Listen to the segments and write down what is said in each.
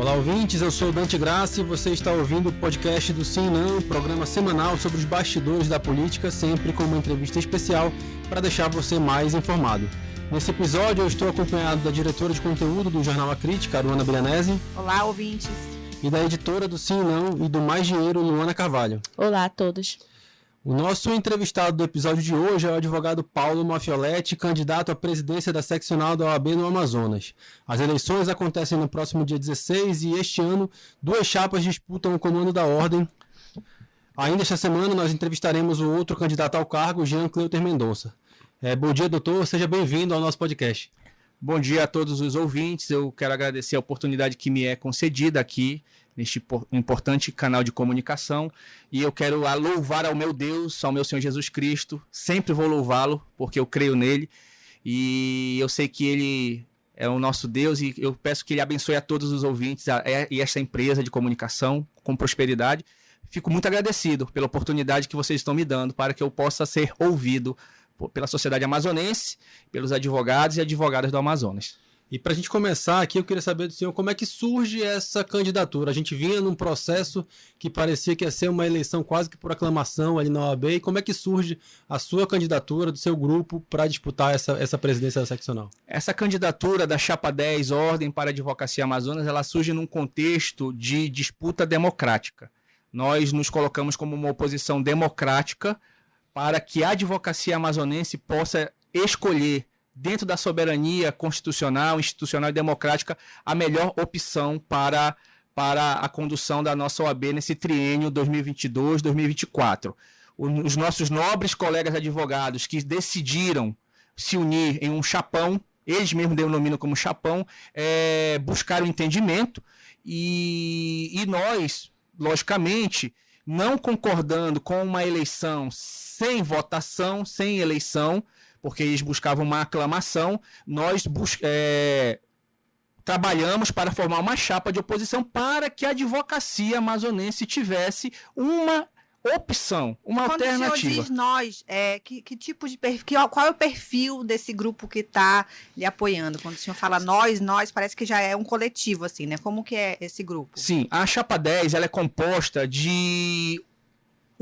Olá, ouvintes, eu sou o Dante Graça e você está ouvindo o podcast do Sim Não, programa semanal sobre os bastidores da política, sempre com uma entrevista especial para deixar você mais informado. Nesse episódio eu estou acompanhado da diretora de conteúdo do Jornal A Crítica, Aruana Brilhanese. Olá, ouvintes. E da editora do Sim Não e do Mais Dinheiro, Luana Carvalho. Olá a todos. O nosso entrevistado do episódio de hoje é o advogado Paulo Mafioletti, candidato à presidência da seccional da OAB no Amazonas. As eleições acontecem no próximo dia 16 e este ano duas chapas disputam o comando da ordem. Ainda esta semana nós entrevistaremos o outro candidato ao cargo, Jean Cleuter Mendonça. Bom dia, doutor. Seja bem-vindo ao nosso podcast. Bom dia a todos os ouvintes. Eu quero agradecer a oportunidade que me é concedida aqui neste importante canal de comunicação, e eu quero louvar ao meu Deus, ao meu Senhor Jesus Cristo. Sempre vou louvá-lo, porque eu creio nele, e eu sei que ele é o nosso Deus, e eu peço que ele abençoe a todos os ouvintes e esta empresa de comunicação com prosperidade. Fico muito agradecido pela oportunidade que vocês estão me dando para que eu possa ser ouvido pela sociedade amazonense, pelos advogados e advogadas do Amazonas. E para a gente começar aqui, eu queria saber do senhor como é que surge essa candidatura. A gente vinha num processo que parecia que ia ser uma eleição quase que por aclamação ali na OAB. E como é que surge a sua candidatura, do seu grupo, para disputar essa presidência seccional? Essa candidatura da Chapa 10, Ordem para a Advocacia Amazonas, ela surge num contexto de disputa democrática. Nós nos colocamos como uma oposição democrática para que a advocacia amazonense possa escolher, dentro da soberania constitucional, institucional e democrática, a melhor opção para a condução da nossa OAB nesse triênio 2022-2024. Os nossos nobres colegas advogados que decidiram se unir em um chapão, eles mesmos denominam como chapão, buscaram entendimento, e nós, logicamente, não concordando com uma eleição sem votação, sem eleição, porque eles buscavam uma aclamação, nós trabalhamos para formar uma chapa de oposição para que a advocacia amazonense tivesse uma opção, uma alternativa. Quando o senhor diz nós, que tipo de perfil, qual é o perfil desse grupo que está lhe apoiando? Quando o senhor fala nós, parece que já é um coletivo, assim, né? Como que é esse grupo? Sim, a Chapa 10 ela é composta de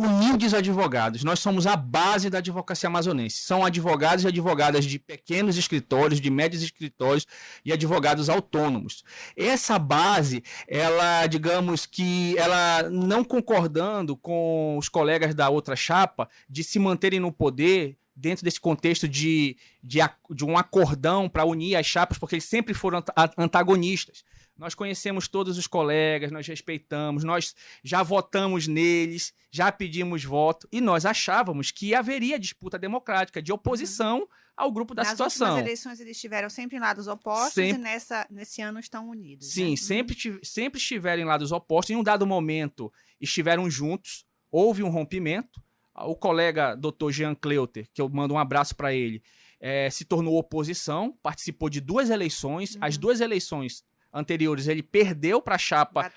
humildes advogados. Nós somos a base da advocacia amazonense. São advogados e advogadas de pequenos escritórios, de médios escritórios e advogados autônomos. Essa base, ela, digamos que, ela não concordando com os colegas da outra chapa de se manterem no poder dentro desse contexto de um acordão para unir as chapas, porque eles sempre foram antagonistas. Nós conhecemos todos os colegas, nós respeitamos, nós já votamos neles, já pedimos voto, e nós achávamos que haveria disputa democrática de oposição ao grupo da situação. Nas últimas eleições eles estiveram sempre em lados opostos e nesse ano estão unidos. Sim, né? sempre estiveram em lados opostos. Em um dado momento estiveram juntos, houve um rompimento. O colega Dr. Jean Cleuter, que eu mando um abraço para ele, se tornou oposição, participou de duas eleições. As duas eleições anteriores ele perdeu para a chapa,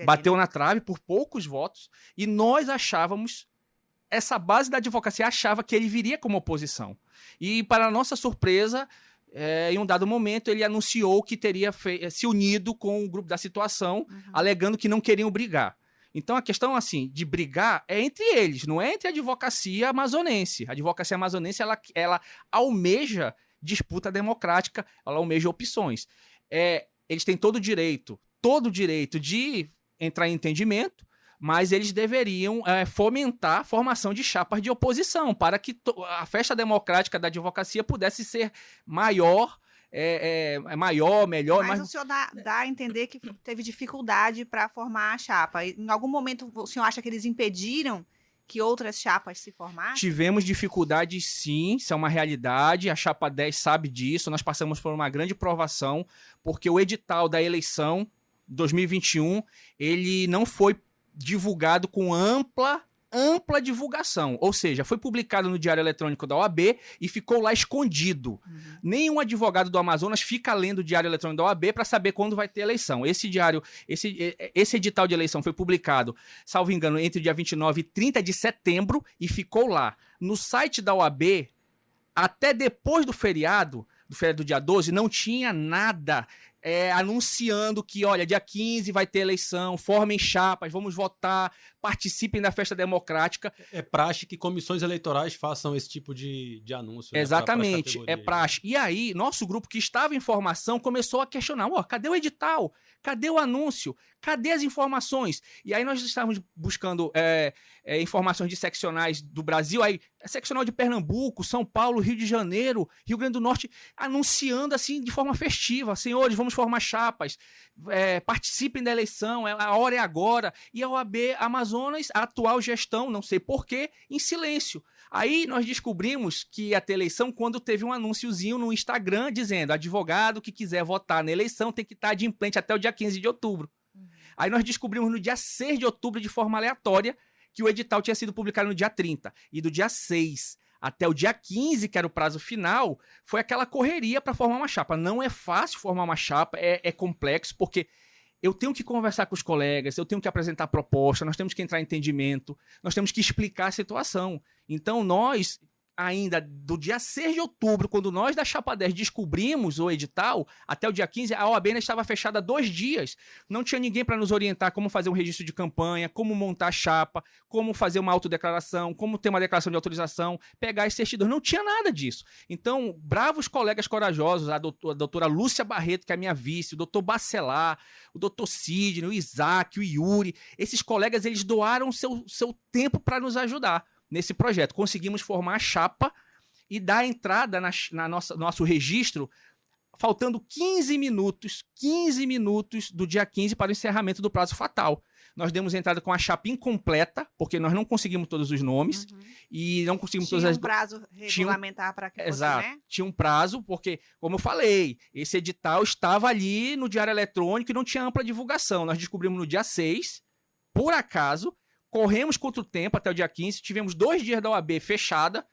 bateu na trave por poucos votos, e nós achávamos, essa base da advocacia achava que ele viria como oposição, e para nossa surpresa, em um dado momento ele anunciou que teria se unido com o grupo da situação, alegando que não queriam brigar. Então a questão assim de brigar é entre eles, não é entre a advocacia amazonense. A advocacia amazonense ela almeja disputa democrática, ela almeja opções. Eles têm todo o direito de entrar em entendimento, mas eles deveriam fomentar a formação de chapas de oposição para que a festa democrática da advocacia pudesse ser maior, melhor. Mas o senhor dá a entender que teve dificuldade para formar a chapa. Em algum momento o senhor acha que eles impediram que outras chapas se formassem? Tivemos dificuldades, sim, isso é uma realidade, a Chapa 10 sabe disso, nós passamos por uma grande provação, porque o edital da eleição 2021, ele não foi divulgado com ampla divulgação, ou seja, foi publicado no Diário Eletrônico da OAB e ficou lá escondido. Nenhum advogado do Amazonas fica lendo o Diário Eletrônico da OAB para saber quando vai ter eleição. Esse edital de eleição foi publicado, salvo engano, entre o dia 29 e 30 de setembro e ficou lá. No site da OAB, até depois do feriado dia 12, não tinha nada anunciando que, olha, dia 15 vai ter eleição, formem chapas, vamos votar, participem da festa democrática. É praxe que comissões eleitorais façam esse tipo de anúncio. Exatamente, né, é praxe. E aí, nosso grupo que estava em formação começou a questionar, cadê o edital? Cadê o anúncio? Cadê as informações? E aí nós estávamos buscando informações de seccionais do Brasil, aí seccional de Pernambuco, São Paulo, Rio de Janeiro, Rio Grande do Norte, anunciando assim de forma festiva, senhores, vamos formar chapas, participem da eleição, a hora é agora. E a OAB Amazonas, a atual gestão, não sei porquê, em silêncio. Aí nós descobrimos que ia ter eleição quando teve um anúnciozinho no Instagram dizendo: advogado que quiser votar na eleição tem que estar adimplente até o dia 15 de outubro. Aí nós descobrimos no dia 6 de outubro, de forma aleatória, que o edital tinha sido publicado no dia 30. E do dia 6 até o dia 15, que era o prazo final, foi aquela correria para formar uma chapa. Não é fácil formar uma chapa, é complexo, porque eu tenho que conversar com os colegas, eu tenho que apresentar proposta, nós temos que entrar em entendimento, nós temos que explicar a situação. Então, nós, ainda do dia 6 de outubro, quando nós da Chapa 10 descobrimos o edital, até o dia 15, a OAB ainda estava fechada 2 dias. Não tinha ninguém para nos orientar como fazer um registro de campanha, como montar a chapa, como fazer uma autodeclaração, como ter uma declaração de autorização, pegar as certidões. Não tinha nada disso. Então, bravos colegas corajosos, a doutora Lúcia Barreto, que é a minha vice, o doutor Bacelar, o doutor Sidney, o Isaac, o Yuri, esses colegas, eles doaram seu tempo para nos ajudar nesse projeto. Conseguimos formar a chapa e dar entrada na nosso registro, faltando 15 minutos do dia 15 para o encerramento do prazo fatal. Nós demos entrada com a chapa incompleta, porque nós não conseguimos todos os nomes, e não conseguimos todas as... Tinha um prazo regulamentar para que fosse, Exato, né? tinha um prazo, porque, como eu falei, esse edital estava ali no Diário Eletrônico e não tinha ampla divulgação. Nós descobrimos no dia 6, por acaso, corremos contra o tempo até o dia 15, tivemos 2 dias da OAB fechada,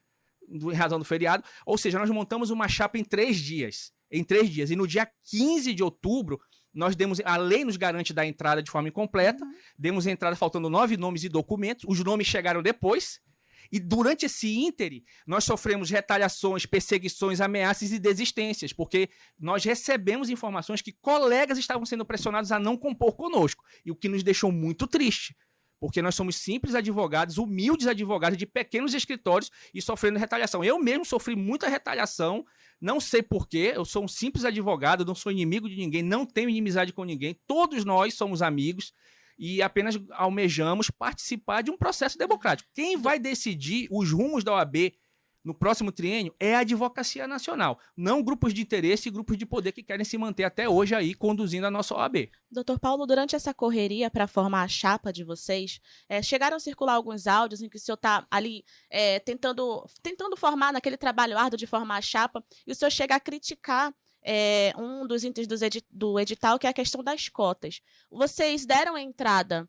em razão do feriado, ou seja, nós montamos uma chapa em 3 dias. E no dia 15 de outubro, nós a lei nos garante dar entrada de forma incompleta, demos entrada faltando 9 nomes e documentos, os nomes chegaram depois, e durante esse íntere, nós sofremos retaliações, perseguições, ameaças e desistências, porque nós recebemos informações que colegas estavam sendo pressionados a não compor conosco, e o que nos deixou muito triste. Porque nós somos simples advogados, humildes advogados de pequenos escritórios e sofrendo retaliação. Eu mesmo sofri muita retaliação, não sei porquê, eu sou um simples advogado, não sou inimigo de ninguém, não tenho inimizade com ninguém, todos nós somos amigos e apenas almejamos participar de um processo democrático. Quem vai decidir os rumos da OAB no próximo triênio é a Advocacia Nacional, não grupos de interesse e grupos de poder que querem se manter até hoje aí conduzindo a nossa OAB. Doutor Paulo, durante essa correria para formar a chapa de vocês, chegaram a circular alguns áudios em que o senhor está ali tentando formar naquele trabalho árduo de formar a chapa, e o senhor chega a criticar um dos itens do edital, que é a questão das cotas. Vocês deram a entrada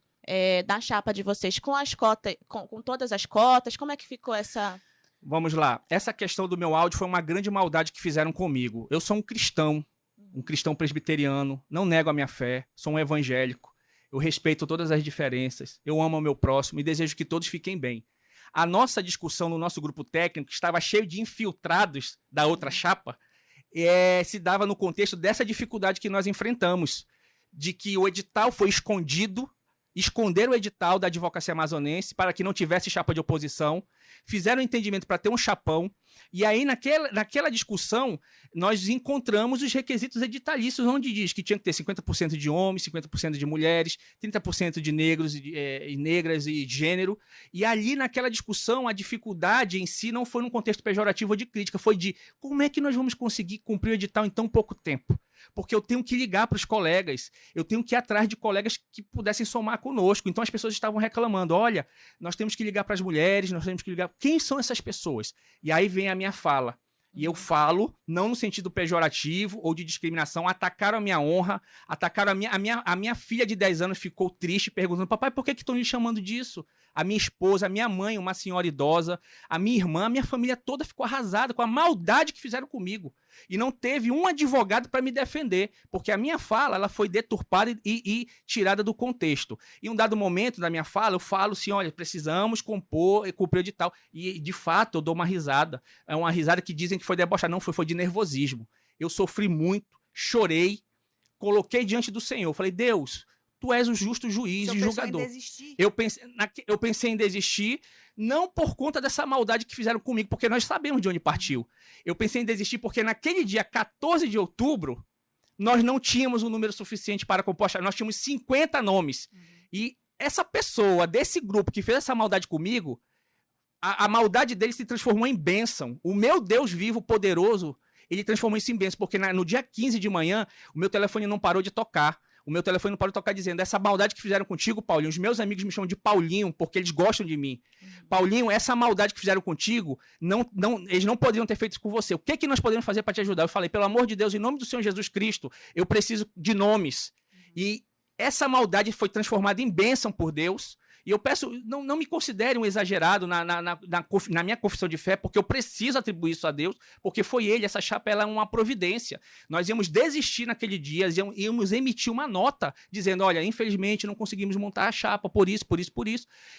da chapa de vocês com as cotas, com todas as cotas? Como é que ficou essa... Vamos lá. Essa questão do meu áudio foi uma grande maldade que fizeram comigo. Eu sou um cristão presbiteriano, não nego a minha fé, sou um evangélico, eu respeito todas as diferenças, eu amo o meu próximo e desejo que todos fiquem bem. A nossa discussão no nosso grupo técnico, que estava cheio de infiltrados da outra chapa, se dava no contexto dessa dificuldade que nós enfrentamos, de que o edital foi esconderam o edital da Advocacia Amazonense para que não tivesse chapa de oposição, fizeram um entendimento para ter um chapão, e aí naquela discussão nós encontramos os requisitos editalícios, onde diz que tinha que ter 50% de homens, 50% de mulheres, 30% de negros e negras e de gênero, e ali naquela discussão a dificuldade em si não foi num contexto pejorativo ou de crítica, foi de como é que nós vamos conseguir cumprir o edital em tão pouco tempo? Porque eu tenho que ligar para os colegas, eu tenho que ir atrás de colegas que pudessem somar conosco. Então as pessoas estavam reclamando, olha, nós temos que ligar para as mulheres, nós temos que ligar... Quem são essas pessoas? E aí vem a minha fala. E eu falo, não no sentido pejorativo ou de discriminação, atacaram a minha honra, atacaram a minha filha de 10 anos ficou triste, perguntando, papai, por que estão me chamando disso? A minha esposa, a minha mãe, uma senhora idosa, a minha irmã, a minha família toda ficou arrasada com a maldade que fizeram comigo. E não teve um advogado para me defender, porque a minha fala ela foi deturpada e tirada do contexto. Em um dado momento da minha fala, eu falo assim, olha, precisamos compor e cumprir o edital. E, de fato, eu dou uma risada. É uma risada que dizem que foi debochada. Não, foi de nervosismo. Eu sofri muito, chorei, coloquei diante do Senhor. Falei, Deus, tu és o justo juiz e julgador. Eu pensei em desistir, não por conta dessa maldade que fizeram comigo, porque nós sabemos de onde partiu. Eu pensei em desistir porque naquele dia 14 de outubro, nós não tínhamos um número suficiente para compor a chapa. Nós tínhamos 50 nomes. E essa pessoa desse grupo que fez essa maldade comigo, a maldade dele se transformou em bênção. O meu Deus vivo, poderoso, ele transformou isso em bênção, porque no dia 15 de manhã, o meu telefone não parou de tocar. O meu telefone não parou de tocar dizendo, essa maldade que fizeram contigo, Paulinho, os meus amigos me chamam de Paulinho, porque eles gostam de mim. Paulinho, essa maldade que fizeram contigo, eles não poderiam ter feito isso com você. O que nós podemos fazer para te ajudar? Eu falei, pelo amor de Deus, em nome do Senhor Jesus Cristo, eu preciso de nomes. E essa maldade foi transformada em bênção por Deus. E eu peço, não me considere um exagerado na minha confissão de fé, porque eu preciso atribuir isso a Deus, porque foi ele, essa chapa, ela é uma providência. Nós íamos desistir naquele dia, íamos emitir uma nota, dizendo, olha, infelizmente não conseguimos montar a chapa, por isso.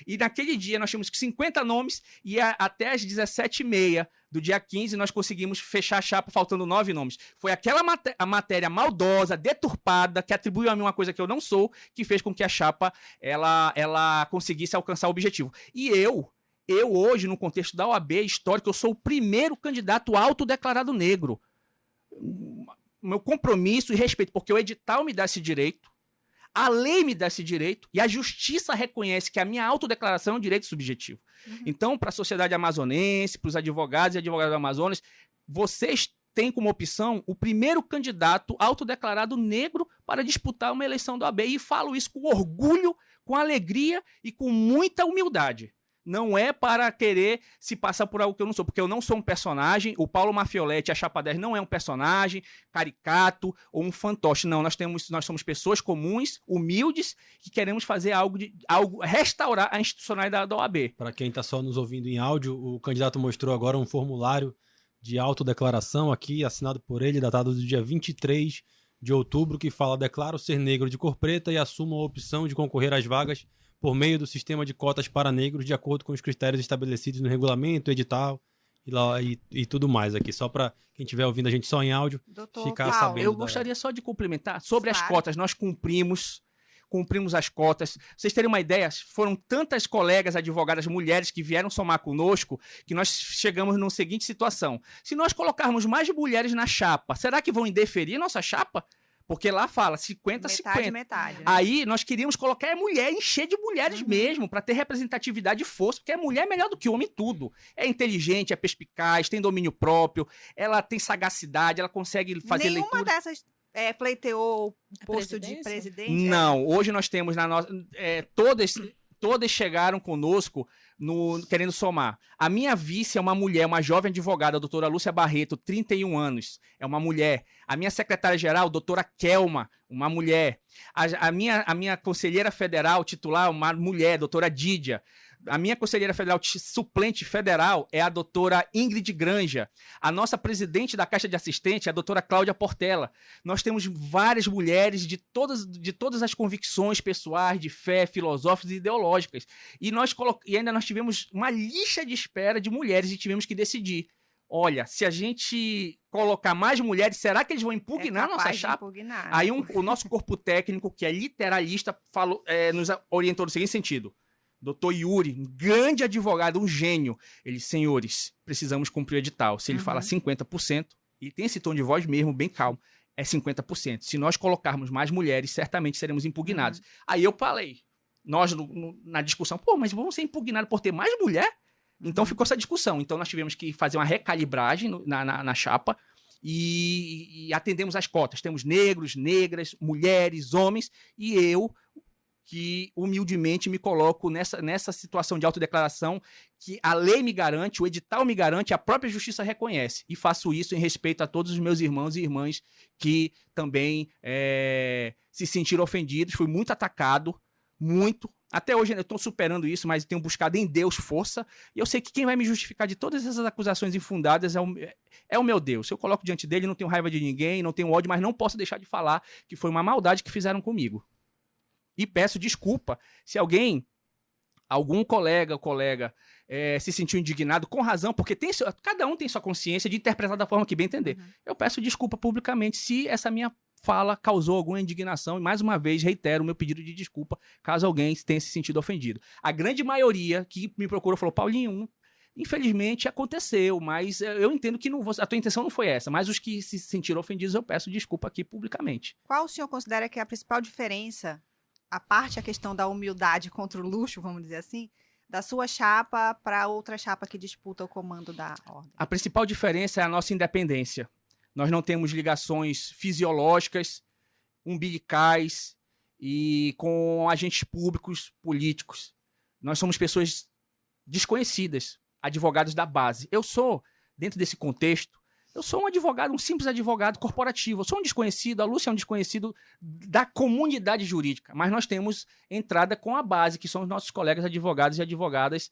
E naquele dia nós tínhamos 50 nomes, e até às 17h30 do dia 15, nós conseguimos fechar a chapa faltando 9 nomes. Foi aquela a matéria maldosa, deturpada, que atribuiu a mim uma coisa que eu não sou, que fez com que a chapa ela conseguisse alcançar o objetivo. E eu hoje, no contexto da OAB histórica, eu sou o primeiro candidato autodeclarado negro. Meu compromisso e respeito, porque o edital me dá esse direito, a lei me dá esse direito e a justiça reconhece que a minha autodeclaração é um direito subjetivo. Então, para a sociedade amazonense, para os advogados e advogadas do Amazonas, vocês têm como opção o primeiro candidato autodeclarado negro para disputar uma eleição da OAB. E falo isso com orgulho, com alegria e com muita humildade. Não é para querer se passar por algo que eu não sou, porque eu não sou um personagem, o Paulo Mafioletti, a Chapa 10 não é um personagem, caricato ou um fantoche, não, nós somos pessoas comuns, humildes, que queremos fazer algo, restaurar a institucionalidade da OAB. Para quem está só nos ouvindo em áudio, o candidato mostrou agora um formulário de autodeclaração aqui, assinado por ele, datado do dia 23 de outubro, que fala, declaro ser negro de cor preta e assumo a opção de concorrer às vagas por meio do sistema de cotas para negros, de acordo com os critérios estabelecidos no regulamento, edital e tudo mais aqui. Só para quem estiver ouvindo a gente só em áudio, ficar sabendo. Eu gostaria só de complementar sobre as cotas. Nós cumprimos as cotas. Vocês terem uma ideia, foram tantas colegas advogadas mulheres que vieram somar conosco que nós chegamos numa seguinte situação. Se nós colocarmos mais mulheres na chapa, será que vão indeferir nossa chapa? Porque lá fala 50-50. Metade, né? Aí nós queríamos colocar a mulher, encher de mulheres mesmo, para ter representatividade e força, porque a mulher é melhor do que o homem em tudo. É inteligente, é perspicaz, tem domínio próprio, ela tem sagacidade, ela consegue fazer leitura. Nenhuma dessas pleiteou o posto de presidente? Não, hoje nós temos na nossa... Todas chegaram conosco querendo somar. A minha vice é uma mulher, uma jovem advogada, a doutora Lúcia Barreto, 31 anos, é uma mulher. A minha secretária-geral, doutora Kelma, uma mulher. A minha conselheira federal titular, uma mulher, doutora Dídia. A minha conselheira federal suplente federal é a doutora Ingrid Granja. A nossa presidente da Caixa de Assistente é a doutora Cláudia Portela. Nós temos várias mulheres de todas as convicções pessoais, de fé, filosóficas e ideológicas. E ainda nós tivemos uma lista de espera de mulheres e tivemos que decidir. Olha, se a gente colocar mais mulheres, será que eles vão impugnar a nossa chapa? Aí o nosso corpo técnico, que é literalista, nos orientou no seguinte sentido. Doutor Yuri, um grande advogado, um gênio. Ele, senhores, precisamos cumprir o edital. Se ele fala 50%, e tem esse tom de voz mesmo, bem calmo, é 50%. Se nós colocarmos mais mulheres, certamente seremos impugnados. Aí eu falei, nós na discussão, mas vamos ser impugnados por ter mais mulher? Então ficou essa discussão. Então nós tivemos que fazer uma recalibragem na chapa e atendemos as cotas. Temos negros, negras, mulheres, homens, e eu, que humildemente me coloco nessa situação de autodeclaração que a lei me garante, o edital me garante, a própria justiça reconhece. E faço isso em respeito a todos os meus irmãos e irmãs que também se sentiram ofendidos. Fui muito atacado, muito. Até hoje eu estou superando isso, mas tenho buscado em Deus força. E eu sei que quem vai me justificar de todas essas acusações infundadas é o meu Deus. Eu coloco diante dele, não tenho raiva de ninguém, não tenho ódio, mas não posso deixar de falar que foi uma maldade que fizeram comigo. E peço desculpa se algum colega se sentiu indignado, com razão, porque cada um tem sua consciência de interpretar da forma que bem entender. Eu peço desculpa publicamente se essa minha fala causou alguma indignação. E, mais uma vez, reitero o meu pedido de desculpa, caso alguém tenha se sentido ofendido. A grande maioria que me procurou falou, Paulinho, infelizmente aconteceu, mas eu entendo que a tua intenção não foi essa. Mas os que se sentiram ofendidos, eu peço desculpa aqui publicamente. Qual o senhor considera que é a principal diferença, a questão da humildade contra o luxo, vamos dizer assim, da sua chapa para outra chapa que disputa o comando da ordem? A principal diferença é a nossa independência. Nós não temos ligações fisiológicas, umbilicais e com agentes públicos, políticos. Nós somos pessoas desconhecidas, advogados da base. Eu sou, dentro desse contexto, eu sou um advogado, um simples advogado corporativo. Eu sou um desconhecido, a Lúcia é um desconhecido da comunidade jurídica, mas nós temos entrada com a base, que são os nossos colegas advogados e advogadas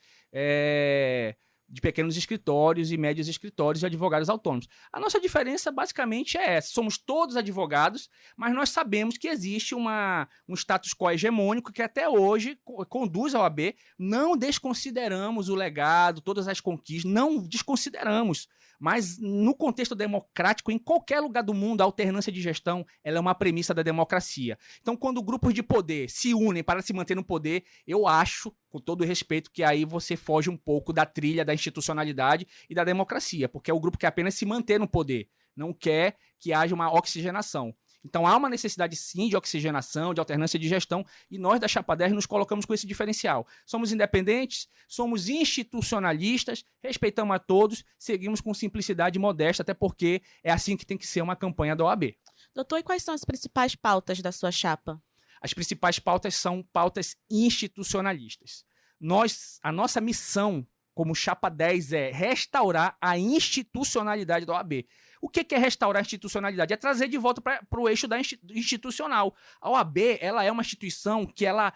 de pequenos escritórios e médios escritórios e advogados autônomos. A nossa diferença basicamente é essa. Somos todos advogados, mas nós sabemos que existe um status quo hegemônico que até hoje conduz ao AB. Não desconsideramos o legado, todas as conquistas, não desconsideramos. Mas no contexto democrático, em qualquer lugar do mundo, a alternância de gestão ela é uma premissa da democracia. Então, quando grupos de poder se unem para se manter no poder, eu acho, com todo o respeito, que aí você foge um pouco da trilha da institucionalidade e da democracia, porque é o grupo que apenas se manter no poder, não quer que haja uma oxigenação. Então há uma necessidade sim de oxigenação, de alternância de gestão, e nós da Chapa 10 nos colocamos com esse diferencial. Somos independentes, somos institucionalistas, respeitamos a todos, seguimos com simplicidade e modéstia, até porque é assim que tem que ser uma campanha da OAB. Doutor, e quais são as principais pautas da sua chapa? As principais pautas são pautas institucionalistas. A nossa missão como Chapa 10 é restaurar a institucionalidade da OAB. O que é restaurar a institucionalidade? É trazer de volta para o eixo da institucional. A OAB ela é uma instituição que ela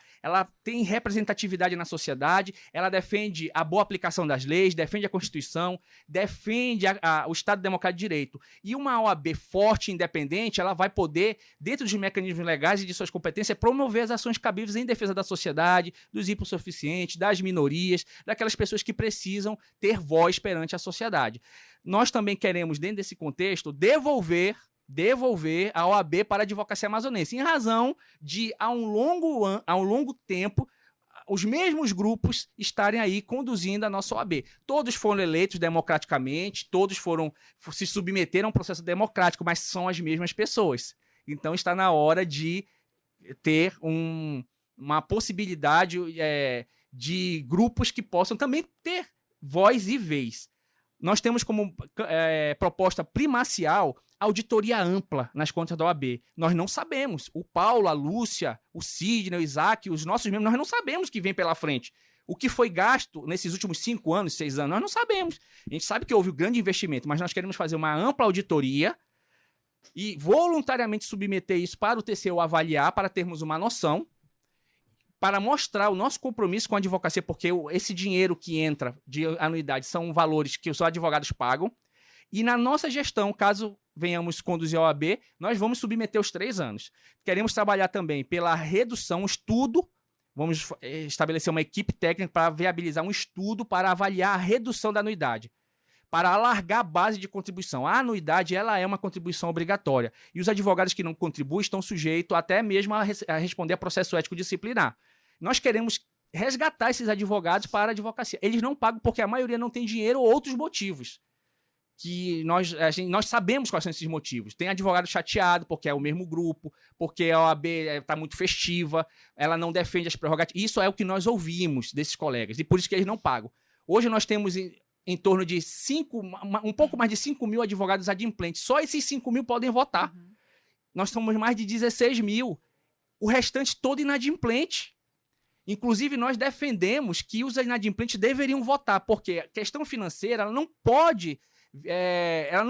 tem representatividade na sociedade, ela defende a boa aplicação das leis, defende a Constituição, defende o Estado Democrático de Direito. E uma OAB forte e independente, ela vai poder, dentro dos mecanismos legais e de suas competências, promover as ações cabíveis em defesa da sociedade, dos hipossuficientes, das minorias, daquelas pessoas que precisam ter voz perante a sociedade. Nós também queremos, dentro desse contexto, devolver a OAB para a advocacia amazonense, em razão de, há um longo tempo, os mesmos grupos estarem aí conduzindo a nossa OAB. Todos foram eleitos democraticamente, todos se submeteram a um processo democrático, mas são as mesmas pessoas. Então está na hora de ter uma possibilidade de grupos que possam também ter voz e vez. Nós temos como proposta primacial auditoria ampla nas contas da OAB. Nós não sabemos. O Paulo, a Lúcia, o Sidney, o Isaac, os nossos membros, nós não sabemos o que vem pela frente. O que foi gasto nesses últimos 5 anos, 6 anos, nós não sabemos. A gente sabe que houve um grande investimento, mas nós queremos fazer uma ampla auditoria e voluntariamente submeter isso para o TCU avaliar, para termos uma noção, para mostrar o nosso compromisso com a advocacia, porque esse dinheiro que entra de anuidade são valores que os advogados pagam, e na nossa gestão, caso venhamos conduzir a OAB, nós vamos submeter os 3 anos. Queremos trabalhar também pela redução, estudo, vamos estabelecer uma equipe técnica para viabilizar um estudo para avaliar a redução da anuidade, para alargar a base de contribuição. A anuidade ela é uma contribuição obrigatória, e os advogados que não contribuem estão sujeitos até mesmo a responder a processo ético disciplinar. Nós queremos resgatar esses advogados para a advocacia. Eles não pagam porque a maioria não tem dinheiro ou outros motivos. Que nós sabemos quais são esses motivos. Tem advogado chateado porque é o mesmo grupo, porque a OAB está muito festiva, ela não defende as prerrogativas. Isso é o que nós ouvimos desses colegas, e por isso que eles não pagam. Hoje nós temos em torno de um pouco mais de 5 mil advogados adimplentes. Só esses 5 mil podem votar. Uhum. Nós somos mais de 16 mil. O restante todo inadimplente. Inclusive, nós defendemos que os inadimplentes deveriam votar, porque a questão financeira ela não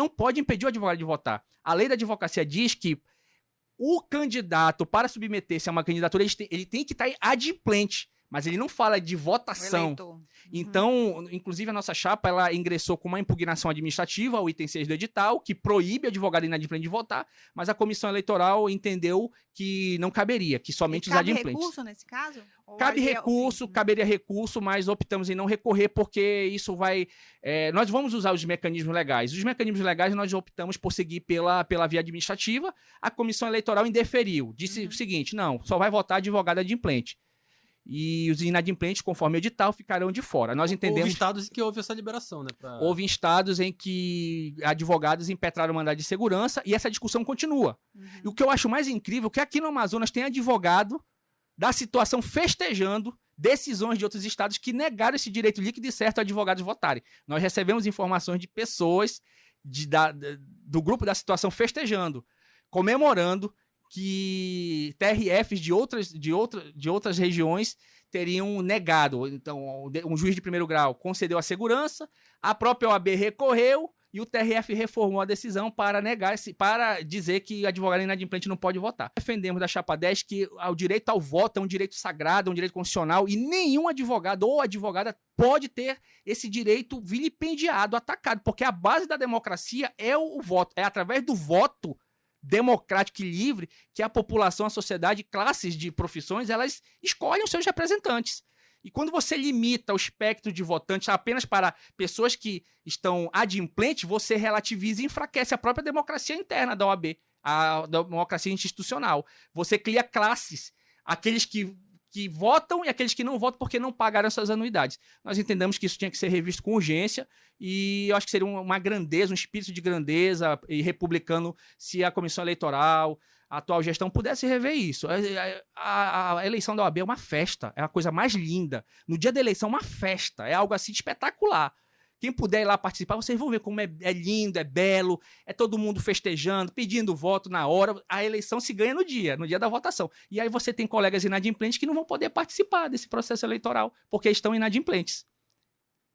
pode impedir o advogado de votar. A lei da advocacia diz que o candidato, para submeter-se a uma candidatura, ele tem que estar adimplente. mas ele não fala de O votação. eleitor. Uhum. Então, inclusive a nossa chapa, ela ingressou com uma impugnação administrativa ao item 6 do edital, que proíbe advogado inadimplente de votar, mas a comissão eleitoral entendeu que não caberia, que somente E os cabe adimplentes. recurso nesse caso? Ou Cabe ali é o recurso, fim? caberia recurso, mas optamos em não recorrer porque isso vai... nós vamos usar os mecanismos legais. Os mecanismos legais nós optamos por seguir pela via administrativa. A comissão eleitoral indeferiu. Disse o seguinte, não, só vai votar advogado adimplente. E os inadimplentes, conforme o edital, ficarão de fora. Nós Houve entendemos... estados em que houve essa liberação, né? Houve estados em que advogados impetraram mandado de segurança e essa discussão continua. E o que eu acho mais incrível é que aqui no Amazonas tem advogado da situação festejando decisões de outros estados que negaram esse direito líquido e certo a advogados votarem. Nós recebemos informações de pessoas do grupo da situação festejando, comemorando que TRFs de outras regiões teriam negado. Então, um juiz de primeiro grau concedeu a segurança, a própria OAB recorreu e o TRF reformou a decisão para para dizer que advogado inadimplente não pode votar. Defendemos da Chapa 10 que o direito ao voto é um direito sagrado, é um direito constitucional e nenhum advogado ou advogada pode ter esse direito vilipendiado, atacado, porque a base da democracia é o voto, é através do voto democrático e livre que a população, a sociedade, classes de profissões, elas escolhem os seus representantes. E quando você limita o espectro de votantes apenas para pessoas que estão adimplentes, você relativiza e enfraquece a própria democracia interna da OAB, a democracia institucional. Você cria classes, aqueles que votam e aqueles que não votam porque não pagaram suas anuidades. Nós entendemos que isso tinha que ser revisto com urgência e eu acho que seria uma grandeza, um espírito de grandeza e republicano se a comissão eleitoral, a atual gestão pudesse rever isso. A eleição da OAB é uma festa, é a coisa mais linda. No dia da eleição, uma festa, é algo assim espetacular. Quem puder ir lá participar, vocês vão ver como é lindo, é belo, é todo mundo festejando, pedindo voto na hora. A eleição se ganha no dia da votação. E aí você tem colegas inadimplentes que não vão poder participar desse processo eleitoral, porque estão inadimplentes.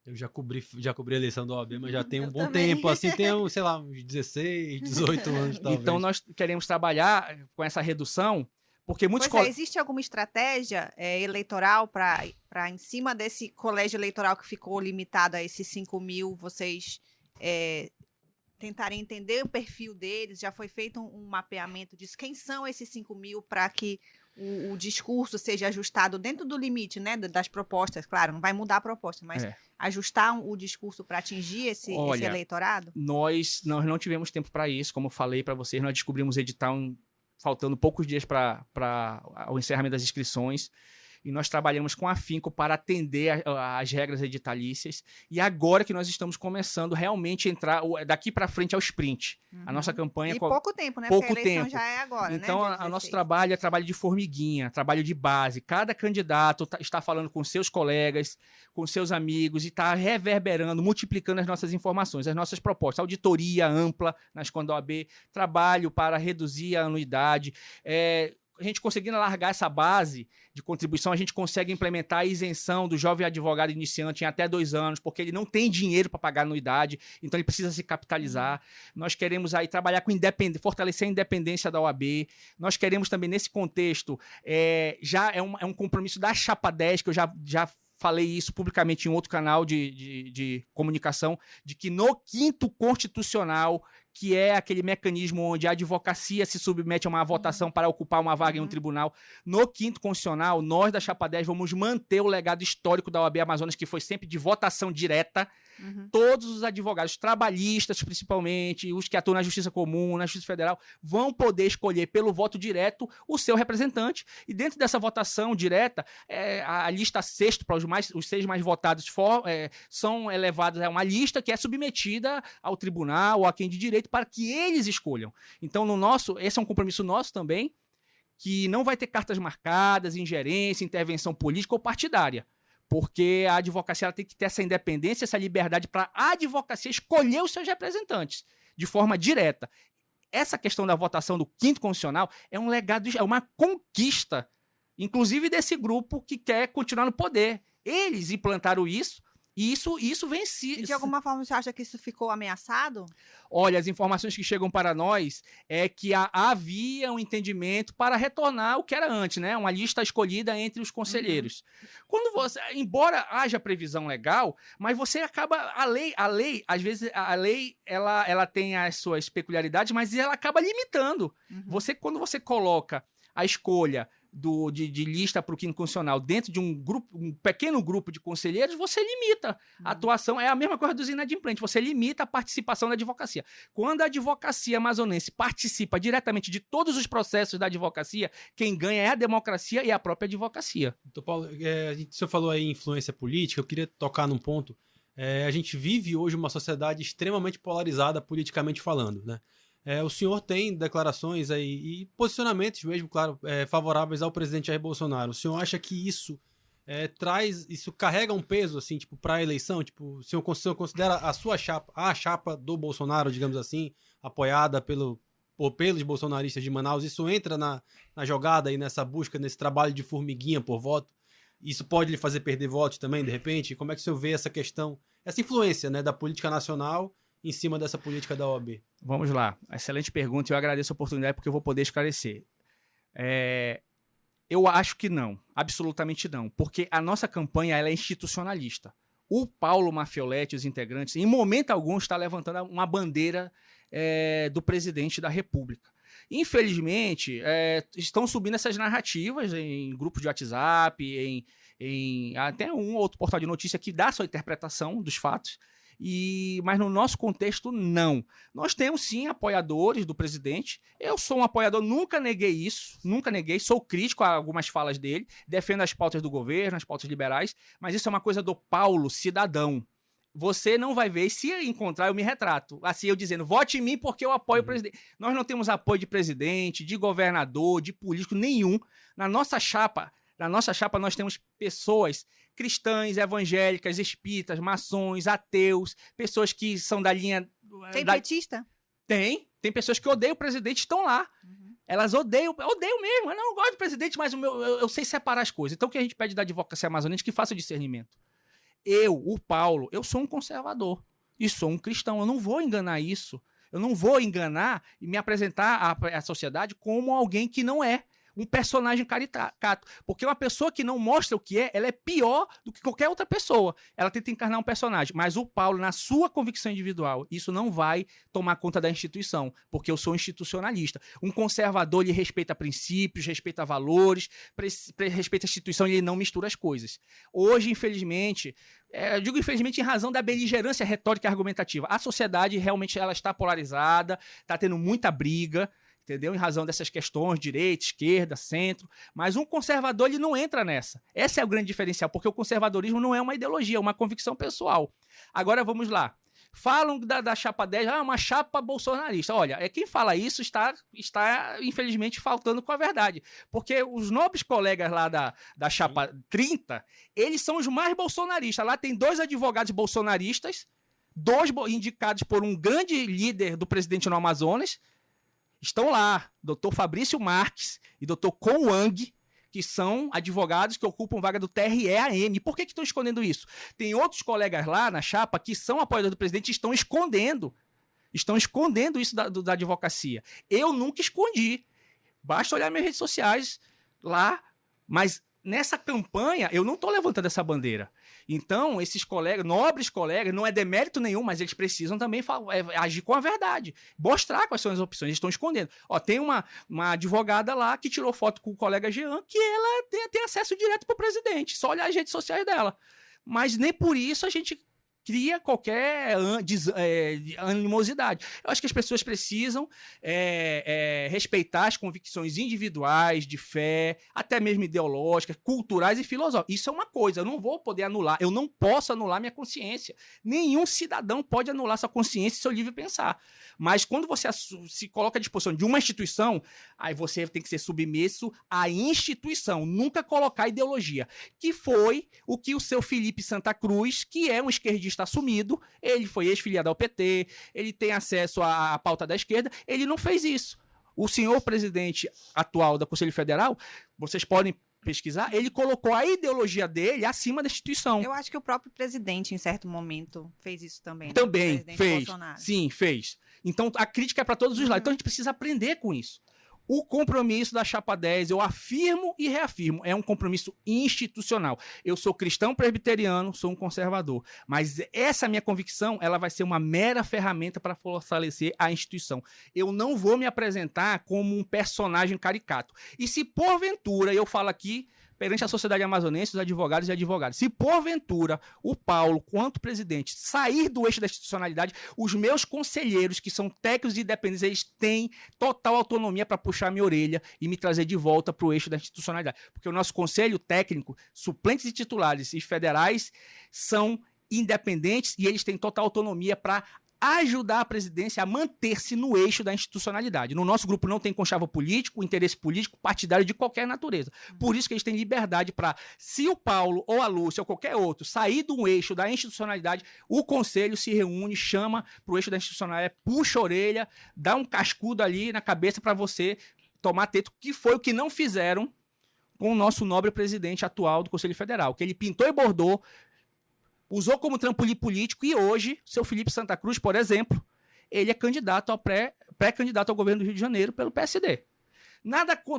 Eu já cobri a eleição da OAB, mas já tem um bom também. tempo, assim, tem, sei lá, uns 16, 18 anos, talvez. Então nós queremos trabalhar com essa redução, porque muitos existe alguma estratégia eleitoral para em cima desse colégio eleitoral que ficou limitado a esses 5.000, vocês tentarem entender o perfil deles? Já foi feito um mapeamento disso? Quem são esses 5.000 para que o discurso seja ajustado dentro do limite, né, das propostas? Claro, não vai mudar a proposta, mas ajustar o discurso para atingir esse eleitorado? Nós não tivemos tempo para isso, como eu falei para vocês, nós descobrimos o edital faltando poucos dias para o encerramento das inscrições, e nós trabalhamos com afinco para atender as regras editalícias, e agora que nós estamos começando realmente a entrar, daqui para frente, ao sprint. A nossa campanha... E pouco tempo, né? Pouco porque a eleição tempo. já é agora, então, né? o nosso trabalho é trabalho de formiguinha, trabalho de base. Cada candidato está falando com seus colegas, com seus amigos, e está reverberando, multiplicando as nossas informações, as nossas propostas. Auditoria ampla na escola da OAB, trabalho para reduzir a anuidade. A gente conseguindo alargar essa base de contribuição, a gente consegue implementar a isenção do jovem advogado iniciante em até 2 anos, porque ele não tem dinheiro para pagar anuidade, então ele precisa se capitalizar. Nós queremos aí trabalhar com fortalecer a independência da OAB. Nós queremos também, nesse contexto, já é um compromisso da Chapa 10, que eu já falei isso publicamente em outro canal de comunicação, de que no 5º constitucional, que é aquele mecanismo onde a advocacia se submete a uma votação para ocupar uma vaga em um tribunal, no 5º constitucional, nós da Chapa 10 vamos manter o legado histórico da OAB Amazonas, que foi sempre de votação direta. Todos os advogados trabalhistas, principalmente, os que atuam na Justiça Comum, na Justiça Federal, vão poder escolher pelo voto direto o seu representante. E dentro dessa votação direta, a lista sexta, para os 6 mais votados, são elevados a uma lista que é submetida ao tribunal ou a quem de direito para que eles escolham. Então, esse é um compromisso nosso também, que não vai ter cartas marcadas, ingerência, intervenção política ou partidária. Porque a advocacia ela tem que ter essa independência, essa liberdade para a advocacia escolher os seus representantes de forma direta. Essa questão da votação do 5º constitucional é um legado, é uma conquista, inclusive desse grupo que quer continuar no poder. Eles implantaram isso E isso vem se... E de alguma forma você acha que isso ficou ameaçado? Olha, as informações que chegam para nós é que havia um entendimento para retornar o que era antes, né? Uma lista escolhida entre os conselheiros. Quando você, embora haja previsão legal, mas você acaba a lei, às vezes a lei ela tem as suas peculiaridades, mas ela acaba limitando. Quando você coloca a escolha de lista para o quinto constitucional dentro de um pequeno grupo de conselheiros, você limita a atuação. É a mesma coisa dos inadimplentes, você limita a participação da advocacia. Quando a advocacia amazonense participa diretamente de todos os processos da advocacia, quem ganha é a democracia e a própria advocacia. Então, Paulo, o senhor falou aí em influência política, eu queria tocar num ponto. A gente vive hoje uma sociedade extremamente polarizada politicamente falando, né? O senhor tem declarações aí e posicionamentos mesmo, claro, favoráveis ao presidente Jair Bolsonaro. O senhor acha que isso isso carrega um peso, assim, tipo, para a eleição? Tipo, o senhor considera a sua chapa, a chapa do Bolsonaro, digamos assim, apoiada pelos bolsonaristas de Manaus, isso entra na jogada e nessa busca, nesse trabalho de formiguinha por voto? Isso pode lhe fazer perder votos também, de repente? Como é que o senhor vê essa questão, essa influência, né, da política nacional em cima dessa política da OAB? Vamos lá. Excelente pergunta e eu agradeço a oportunidade porque eu vou poder esclarecer. Eu acho que não. Absolutamente não. Porque a nossa campanha ela é institucionalista. O Paulo Mafioletti e os integrantes, em momento algum, está levantando uma bandeira do presidente da República. Infelizmente, estão subindo essas narrativas em grupos de WhatsApp, em até um ou outro portal de notícia que dá sua interpretação dos fatos. Mas no nosso contexto, não. Nós temos, sim, apoiadores do presidente. Eu sou um apoiador, nunca neguei isso, sou crítico a algumas falas dele, defendo as pautas do governo, as pautas liberais, mas isso é uma coisa do Paulo, cidadão. Você não vai ver, se encontrar, eu me retrato. Assim, eu dizendo, vote em mim porque eu apoio o presidente. Nós não temos apoio de presidente, de governador, de político nenhum. Na nossa chapa nós temos pessoas cristãs, evangélicas, espíritas, maçons, ateus, pessoas que são da linha... Tem petista? Tem pessoas que odeiam o presidente, estão lá. Elas odeiam mesmo. Eu não gosto do presidente, mas eu sei separar as coisas. Então o que a gente pede da advocacia amazonense é que faça o discernimento. O Paulo, eu sou um conservador e sou um cristão. Eu não vou enganar isso. Eu não vou enganar e me apresentar à sociedade como alguém que não é. Um personagem caricato. Porque uma pessoa que não mostra o que ela é pior do que qualquer outra pessoa. Ela tenta encarnar um personagem. Mas o Paulo, na sua convicção individual, isso não vai tomar conta da instituição, porque eu sou institucionalista. Um conservador, ele respeita princípios, respeita valores, respeita a instituição e ele não mistura as coisas. Hoje, infelizmente, eu digo infelizmente em razão da beligerância retórica e argumentativa, a sociedade realmente ela está polarizada, está tendo muita briga, entendeu? Em razão dessas questões, direita, esquerda, centro. Mas um conservador, ele não entra nessa. Esse é o grande diferencial, porque o conservadorismo não é uma ideologia, é uma convicção pessoal. Agora, vamos lá. Falam da chapa 10, uma chapa bolsonarista. Olha, quem fala isso está, infelizmente, faltando com a verdade. Porque os nobres colegas lá da chapa 30, eles são os mais bolsonaristas. Lá tem 2 advogados bolsonaristas, 2 indicados por um grande líder do presidente no Amazonas. Estão lá, Dr. Fabrício Marques e Dr. Con Wang, que são advogados que ocupam vaga do TRE-AM. Por que estão escondendo isso? Tem outros colegas lá na chapa que são apoiadores do presidente e estão escondendo isso da advocacia. Eu nunca escondi. Basta olhar minhas redes sociais lá, mas nessa campanha eu não estou levantando essa bandeira. Então, esses colegas, nobres colegas, não é demérito nenhum, mas eles precisam também agir com a verdade, mostrar quais são as opções, eles estão escondendo. Tem uma advogada lá que tirou foto com o colega Jean, que ela tem acesso direto para o presidente, só olhar as redes sociais dela. Mas nem por isso a gente cria qualquer animosidade. Eu acho que as pessoas precisam respeitar as convicções individuais, de fé, até mesmo ideológicas, culturais e filosóficas. Isso é uma coisa, eu não vou poder anular, eu não posso anular minha consciência. Nenhum cidadão pode anular sua consciência e seu livre pensar. Mas quando você se coloca à disposição de uma instituição, aí você tem que ser submisso à instituição, nunca colocar ideologia, que foi o que o seu Felipe Santa Cruz, que é um esquerdista assumido, ele foi ex-filiado ao PT, ele tem acesso à pauta da esquerda, ele não fez isso. O senhor presidente atual da Conselho Federal, vocês podem pesquisar, ele colocou a ideologia dele acima da instituição. Eu acho que o próprio presidente, em certo momento, fez isso também. Né? Também O presidente fez. Bolsonaro. Sim, fez. Então, a crítica é para todos os lados. Então, a gente precisa aprender com isso. O compromisso da Chapa 10, eu afirmo e reafirmo, é um compromisso institucional. Eu sou cristão presbiteriano, sou um conservador, mas essa minha convicção, ela vai ser uma mera ferramenta para fortalecer a instituição. Eu não vou me apresentar como um personagem caricato. E se porventura, eu falo aqui perante a sociedade amazonense, os advogados e advogadas, se porventura o Paulo, quanto presidente, sair do eixo da institucionalidade, os meus conselheiros, que são técnicos e independentes, eles têm total autonomia para puxar minha orelha e me trazer de volta para o eixo da institucionalidade. Porque o nosso conselho técnico, suplentes e titulares e federais, são independentes e eles têm total autonomia para ajudar a presidência a manter-se no eixo da institucionalidade. No nosso grupo não tem conchavo político, interesse político, partidário de qualquer natureza. Por isso que eles têm liberdade para, se o Paulo ou a Lúcia ou qualquer outro sair do eixo da institucionalidade, o conselho se reúne, chama para o eixo da institucionalidade, puxa a orelha, dá um cascudo ali na cabeça para você tomar teto, que foi o que não fizeram com o nosso nobre presidente atual do Conselho Federal, que ele pintou e bordou, usou como trampolim político e hoje, seu Felipe Santa Cruz, por exemplo, ele é candidato ao pré-candidato ao governo do Rio de Janeiro pelo PSD.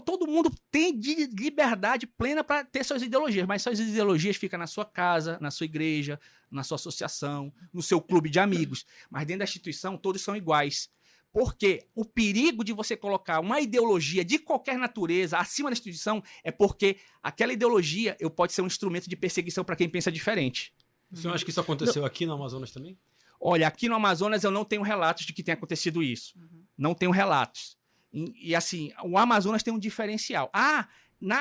Todo mundo tem liberdade plena para ter suas ideologias, mas suas ideologias ficam na sua casa, na sua igreja, na sua associação, no seu clube de amigos. Mas dentro da instituição, todos são iguais. Porque o perigo de você colocar uma ideologia de qualquer natureza acima da instituição é porque aquela ideologia pode ser um instrumento de perseguição para quem pensa diferente. Você acha que isso aconteceu aqui no Amazonas também? Olha, aqui no Amazonas eu não tenho relatos de que tenha acontecido isso. Não tenho relatos. E assim, o Amazonas tem um diferencial.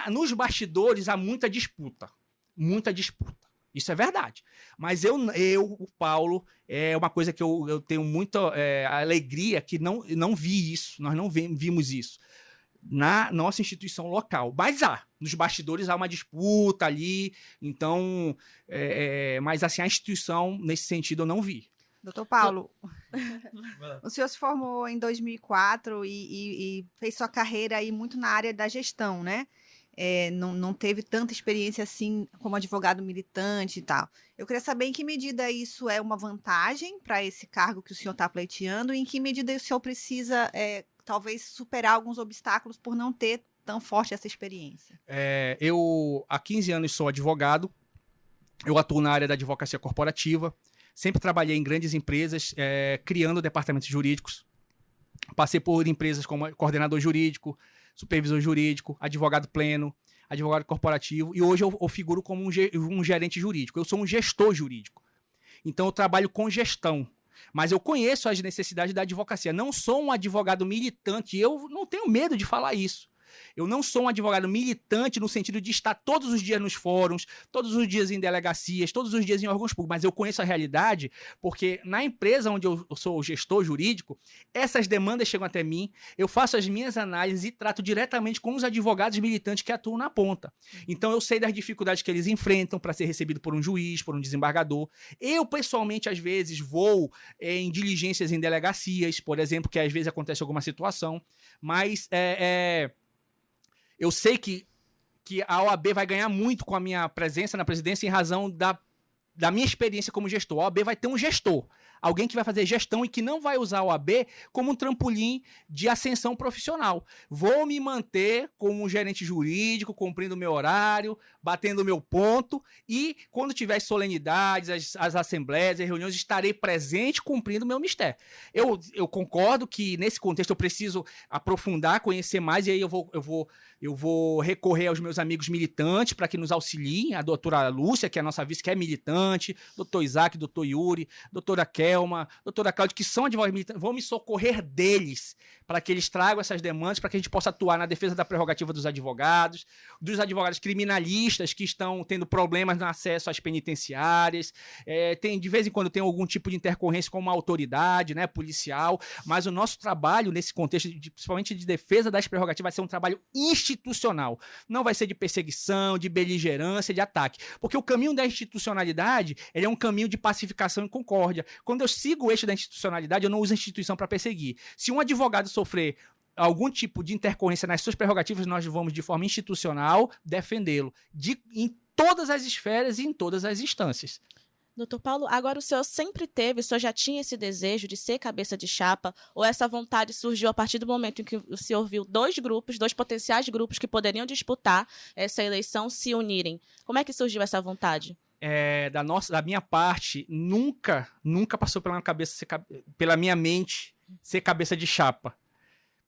Nos bastidores há muita disputa. Muita disputa. Isso é verdade. Mas o Paulo, é uma coisa que eu tenho muita alegria que não vi isso. Nós não vimos isso na nossa instituição local. Mas nos bastidores há uma disputa ali, então, mas assim, a instituição, nesse sentido, eu não vi. Doutor Paulo, o senhor se formou em 2004 e fez sua carreira aí muito na área da gestão, né? Não teve tanta experiência assim como advogado militante e tal. Eu queria saber em que medida isso é uma vantagem para esse cargo que o senhor está pleiteando e em que medida o senhor precisa talvez superar alguns obstáculos por não ter tão forte essa experiência. Eu, há 15 anos, sou advogado, eu atuo na área da advocacia corporativa, sempre trabalhei em grandes empresas, criando departamentos jurídicos, passei por empresas como coordenador jurídico, supervisor jurídico, advogado pleno, advogado corporativo, e hoje eu figuro como um gerente jurídico, eu sou um gestor jurídico, então eu trabalho com gestão. Mas eu conheço as necessidades da advocacia. Não sou um advogado militante. Eu não tenho medo de falar isso. Eu não sou um advogado militante no sentido de estar todos os dias nos fóruns, todos os dias em delegacias, todos os dias em órgãos públicos. Mas eu conheço a realidade porque na empresa onde eu sou gestor jurídico, essas demandas chegam até mim, eu faço as minhas análises e trato diretamente com os advogados militantes que atuam na ponta. Então eu sei das dificuldades que eles enfrentam para ser recebido por um juiz, por um desembargador. Eu, pessoalmente, às vezes, vou em diligências em delegacias, por exemplo, que às vezes acontece alguma situação, mas eu sei que a OAB vai ganhar muito com a minha presença na presidência em razão da minha experiência como gestor. A OAB vai ter um gestor, alguém que vai fazer gestão e que não vai usar a OAB como um trampolim de ascensão profissional. Vou me manter como um gerente jurídico, cumprindo o meu horário, batendo o meu ponto e quando tiver as solenidades, as assembleias, as reuniões, estarei presente cumprindo o meu mistério. Eu concordo que nesse contexto eu preciso aprofundar, conhecer mais e aí eu vou recorrer aos meus amigos militantes para que nos auxiliem, a doutora Lúcia, que é a nossa vice, que é militante, doutor Isaac, doutor Yuri, doutora Kelma, doutora Cláudia, que são advogados militantes, vão me socorrer deles para que eles tragam essas demandas, para que a gente possa atuar na defesa da prerrogativa dos advogados criminalistas que estão tendo problemas no acesso às penitenciárias, de vez em quando tem algum tipo de intercorrência com uma autoridade, né, policial, mas o nosso trabalho nesse contexto, principalmente de defesa das prerrogativas, vai ser um trabalho institucional, não vai ser de perseguição, de beligerância, de ataque, porque o caminho da institucionalidade ele é um caminho de pacificação e concórdia. Quando eu sigo o eixo da institucionalidade, eu não uso a instituição para perseguir. Se um advogado sofrer algum tipo de intercorrência nas suas prerrogativas, nós vamos, de forma institucional, defendê-lo em todas as esferas e em todas as instâncias. Doutor Paulo, agora o senhor sempre teve, o senhor já tinha esse desejo de ser cabeça de chapa, ou essa vontade surgiu a partir do momento em que o senhor viu dois potenciais grupos que poderiam disputar essa eleição se unirem? Como é que surgiu essa vontade? Da minha parte, nunca passou pela minha mente ser cabeça de chapa.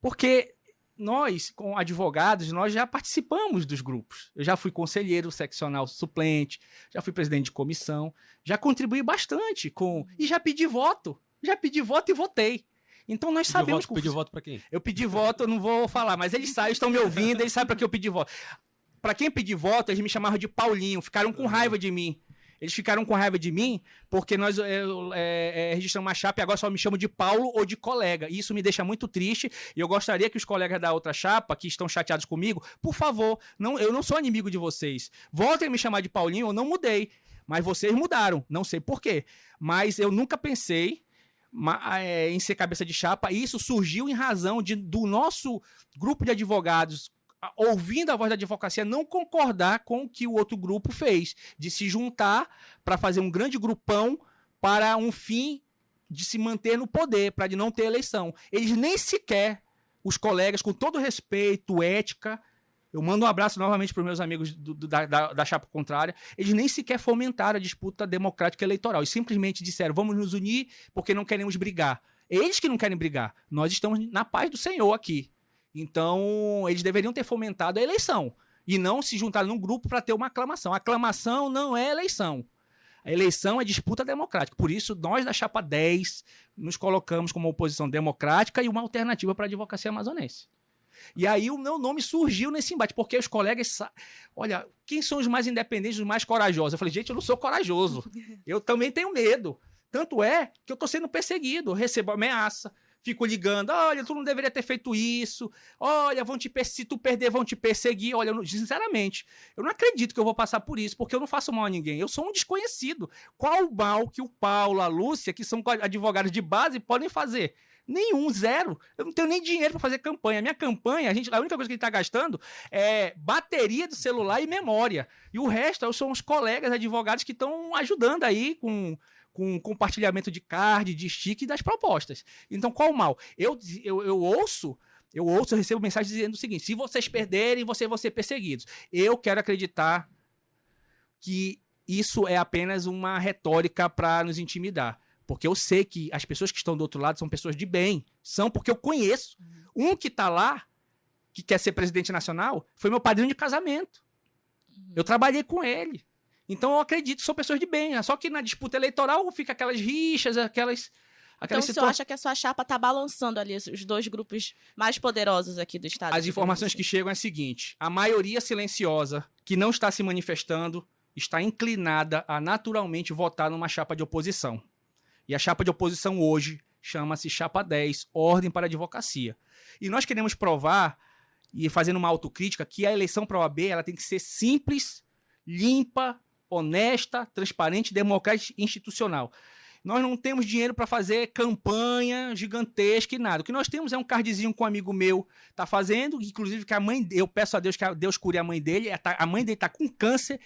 Porque nós, como advogados, nós já participamos dos grupos. Eu já fui conselheiro seccional suplente, já fui presidente de comissão, já contribuí bastante e já pedi voto. Já pedi voto e votei. Então nós sabemos... Pediu voto para quem? Eu pedi voto, eu não vou falar, mas eles estão me ouvindo, eles sabem para que eu pedi voto. Para quem pedi voto, eles me chamaram de Paulinho, ficaram com raiva de mim. Eles ficaram com raiva de mim porque nós registramos uma chapa e agora só me chamam de Paulo ou de colega. E isso me deixa muito triste e eu gostaria que os colegas da outra chapa, que estão chateados comigo, por favor, eu não sou inimigo de vocês. Voltem a me chamar de Paulinho, eu não mudei. Mas vocês mudaram, não sei por quê. Mas eu nunca pensei em ser cabeça de chapa e isso surgiu em razão do nosso grupo de advogados, ouvindo a voz da advocacia, não concordar com o que o outro grupo fez, de se juntar para fazer um grande grupão para um fim de se manter no poder, para de não ter eleição. Eles nem sequer, os colegas, com todo respeito, ética, eu mando um abraço novamente para os meus amigos da chapa contrária, eles nem sequer fomentaram a disputa democrática eleitoral, e simplesmente disseram, vamos nos unir porque não queremos brigar. Eles que não querem brigar, nós estamos na paz do Senhor aqui. Então, eles deveriam ter fomentado a eleição e não se juntar num grupo para ter uma aclamação. A aclamação não é eleição. A eleição é disputa democrática. Por isso, nós da Chapa 10 nos colocamos como oposição democrática e uma alternativa para a advocacia amazonense. E aí o meu nome surgiu nesse embate, porque os colegas... Olha, quem são os mais independentes, os mais corajosos? Eu falei, gente, eu não sou corajoso. Eu também tenho medo. Tanto é que eu estou sendo perseguido, eu recebo ameaça. Fico ligando, olha, tu não deveria ter feito isso, olha, se tu perder, vão te perseguir. Olha, sinceramente, eu não acredito que eu vou passar por isso, porque eu não faço mal a ninguém, eu sou um desconhecido. Qual o mal que o Paulo, a Lúcia, que são advogados de base, podem fazer? Nenhum, zero. Eu não tenho nem dinheiro para fazer campanha. A minha campanha, a única coisa que a gente está gastando é bateria do celular e memória. E o resto são os colegas advogados que estão ajudando aí com compartilhamento de card, de stick e das propostas. Então, qual o mal? Eu recebo mensagem dizendo o seguinte, se vocês perderem, vocês vão ser perseguidos. Eu quero acreditar que isso é apenas uma retórica para nos intimidar. Porque eu sei que as pessoas que estão do outro lado são pessoas de bem. São porque eu conheço. Um que está lá, que quer ser presidente nacional, foi meu padrinho de casamento. Eu trabalhei com ele. Então eu acredito que são pessoas de bem. Só que na disputa eleitoral fica aquelas rixas, aquelas então o senhor acha que a sua chapa está balançando ali os dois grupos mais poderosos aqui do estado? As informações que chegam é a seguinte, a maioria silenciosa que não está se manifestando está inclinada a naturalmente votar numa chapa de oposição. E a chapa de oposição hoje chama-se Chapa 10, Ordem para a Advocacia. E nós queremos provar, e fazendo uma autocrítica, que a eleição para a OAB ela tem que ser simples, limpa, honesta, transparente, democrática e institucional. Nós não temos dinheiro para fazer campanha gigantesca e nada. O que nós temos é um cardzinho que um amigo meu está fazendo, inclusive que eu peço a Deus que Deus cure a mãe dele. A mãe dele está com câncer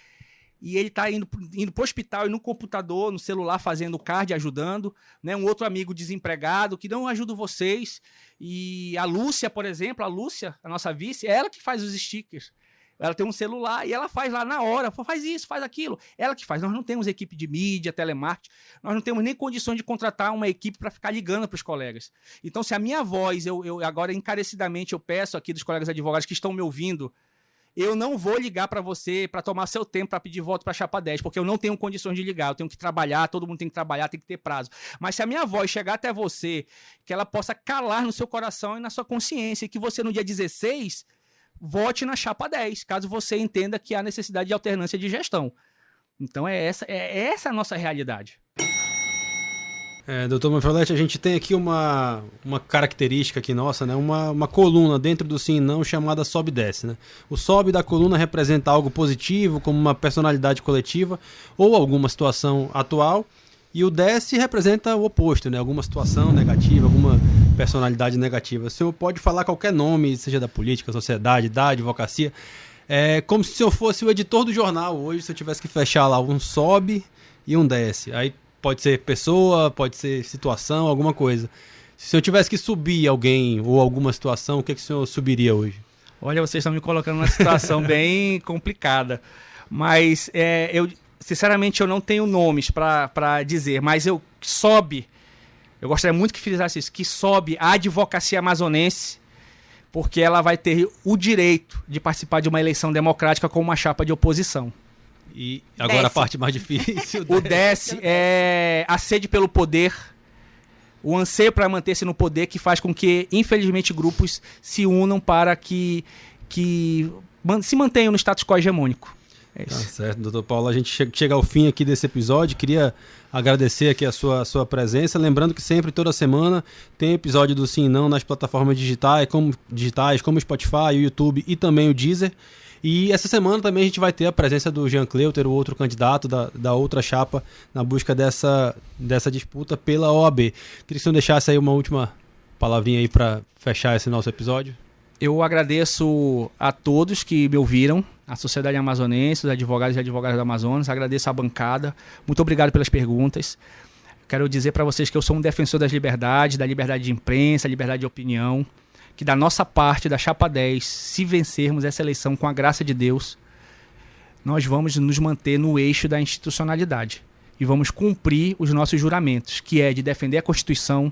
e ele está indo para o hospital e no computador, no celular, fazendo o card, ajudando. Né? Um outro amigo desempregado que não ajuda vocês. E a Lúcia, por exemplo, a nossa vice, é ela que faz os stickers. Ela tem um celular e ela faz lá na hora, faz isso, faz aquilo. Ela que faz. Nós não temos equipe de mídia, telemarketing, nós não temos nem condições de contratar uma equipe para ficar ligando para os colegas. Então, se a minha voz, eu agora encarecidamente eu peço aqui dos colegas advogados que estão me ouvindo, eu não vou ligar para você para tomar seu tempo para pedir voto para a Chapa 10, porque eu não tenho condições de ligar, eu tenho que trabalhar, todo mundo tem que trabalhar, tem que ter prazo. Mas se a minha voz chegar até você, que ela possa calar no seu coração e na sua consciência, e que você no dia 16... vote na Chapa 10, caso você entenda que há necessidade de alternância de gestão. Então é essa a nossa realidade. Doutor Manfioletti, a gente tem aqui uma característica aqui nossa, né? Uma coluna dentro do Sim e Não chamada Sobe e Desce. Né? O sobe da coluna representa algo positivo, como uma personalidade coletiva ou alguma situação atual, E o DS representa o oposto, né? Alguma situação negativa, alguma personalidade negativa. O senhor pode falar qualquer nome, seja da política, sociedade, da advocacia. É como se eu fosse o editor do jornal hoje, se eu tivesse que fechar lá um SOB e um DS. Aí pode ser pessoa, pode ser situação, alguma coisa. Se eu tivesse que subir alguém ou alguma situação, o que o senhor subiria hoje? Olha, vocês estão me colocando numa situação bem complicada. Mas, sinceramente, eu não tenho nomes para dizer. Mas eu gostaria muito que frisasse isso, que sobe a advocacia amazonense, porque ela vai ter o direito de participar de uma eleição democrática com uma chapa de oposição. E agora a parte mais difícil. O DS é a sede pelo poder, o anseio para manter-se no poder, que faz com que, infelizmente, grupos se unam para que se mantenham no status quo hegemônico. É isso. Tá certo, doutor Paulo. A gente chega ao fim aqui desse episódio. Queria agradecer aqui a sua presença. Lembrando que sempre, toda semana, tem episódio do Sim e Não nas plataformas digitais, como o Spotify, o YouTube e também o Deezer. E essa semana também a gente vai ter a presença do Jean Cleuter, o outro candidato da outra chapa, na busca dessa disputa pela OAB. Queria que o senhor deixasse aí uma última palavrinha aí para fechar esse nosso episódio. Eu agradeço a todos que me ouviram, a sociedade amazonense, os advogados e advogadas do Amazonas, agradeço a bancada, muito obrigado pelas perguntas. Quero dizer para vocês que eu sou um defensor das liberdades, da liberdade de imprensa, liberdade de opinião, que da nossa parte, da Chapa 10, se vencermos essa eleição com a graça de Deus, nós vamos nos manter no eixo da institucionalidade e vamos cumprir os nossos juramentos, que é de defender a Constituição,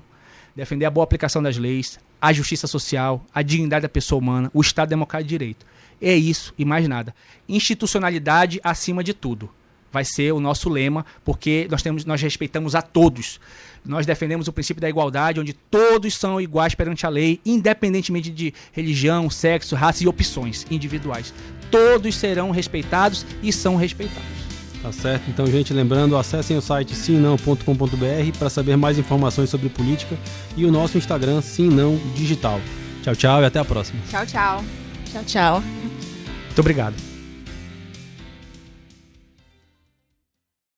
defender a boa aplicação das leis, a justiça social, a dignidade da pessoa humana, o Estado Democrático de Direito. É isso e mais nada. Institucionalidade acima de tudo. Vai ser o nosso lema, porque nós respeitamos a todos. Nós defendemos o princípio da igualdade, onde todos são iguais perante a lei, independentemente de religião, sexo, raça e opções individuais. Todos serão respeitados e são respeitados. Tá certo? Então, gente, lembrando, acessem o site simnão.com.br para saber mais informações sobre política e o nosso Instagram, Simnão Digital. Tchau, tchau e até a próxima. Tchau, tchau. Tchau, tchau. Muito obrigado.